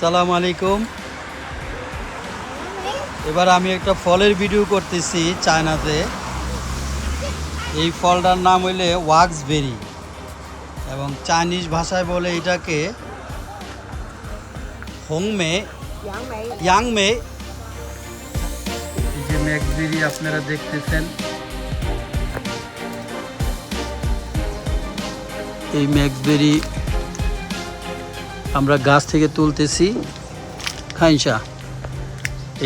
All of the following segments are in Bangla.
আসসালামু আলাইকুম। এবার আমি একটা ফলের ভিডিও করতেছি চায়নাতে। এই ফলটার নাম হইলে ওয়াক্সবেরি এবং চাইনিজ ভাষায় বলে এটাকে হোংমে ইয়াংমে। এই যে ম্যাক্সবেরি আপনারা দেখতেছেন, এই ম্যাক্সবেরি আমরা গাছ থেকে তুলতেছি খাইসা।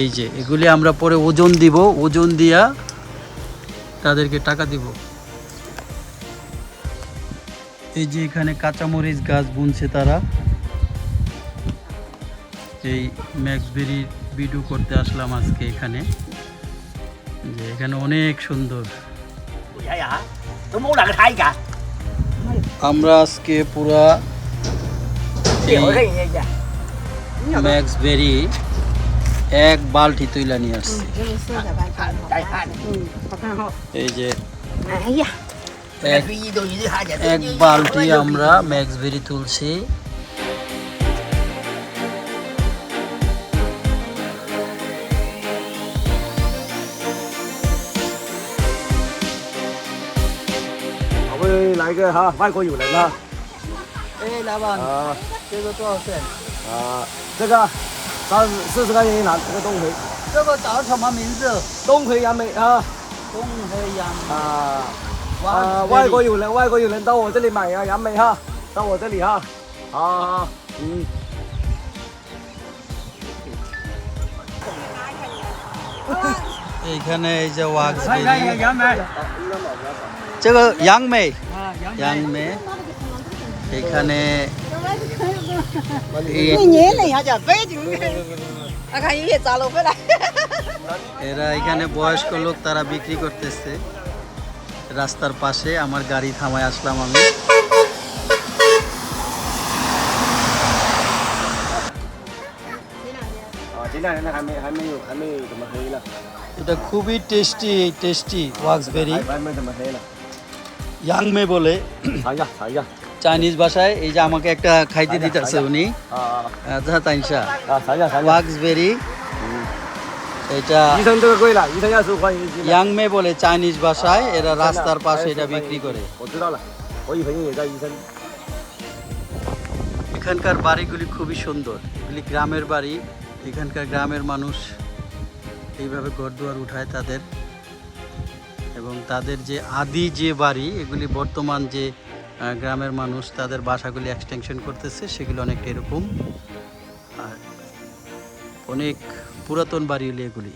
এই যে এগুলি আমরা পরে ওজন দিব, ওজন দিয়া তাদেরকে টাকা দিব। এই যে এখানে কাঁচামরিচ গাছ বুনছে তারা। এই ম্যাক্সবেরির ভিডিও করতে আসলাম আজকে এখানে, যে এখানে অনেক সুন্দর। আমরা আজকে পুরা ম্যাক্সবেরি এক বালতি তুইলা নিয়ে আসছি। এই যে এক বালতি আমরা ম্যাক্সবেরি তুলছি।来个哈，外国友人啦。哎，老板，这个多少钱？这个40块钱一篮，这个冬葵。这个叫什么名字？冬葵杨梅啊。东黑杨外国友人到我这里买啊，杨梅哈，到我这里哈。好好好，এইখানে এই যে ওয়াক্সবেরি, 杨梅。这个杨梅，杨梅，এখানে এরা এখানে বয়স্ক লোক তারা বিক্রি করতেছে রাস্তার পাশে। আমার গাড়ি থামায় আসলাম আমি। এটা খুবই টেস্টি ওয়াক্সবেরি, ইয়াংমে বলে চাইনিজ ভাষায়। এই যে আমাকে একটা খাইতে দিতেছে উনি, তাইনসা ওয়াক্সবেরি। এটা ইয়াংমে বলে চাইনিজ ভাষায়, এরা রাস্তার পাশে এটা বিক্রি করে। এখানকার বাড়িগুলি খুবই সুন্দর, এগুলি গ্রামের বাড়ি। এখানকার গ্রামের মানুষ এইভাবে ঘরদুয়ার উঠায় তাদের, এবং তাদের যে আদি যে বাড়ি, এগুলি বর্তমান যে গ্রামের মানুষ তাদের বাসাগুলি এক্সটেনশন করতেছে, সেগুলো অনেকটা এরকম। আর অনেক পুরাতন বাড়ি এগুলি।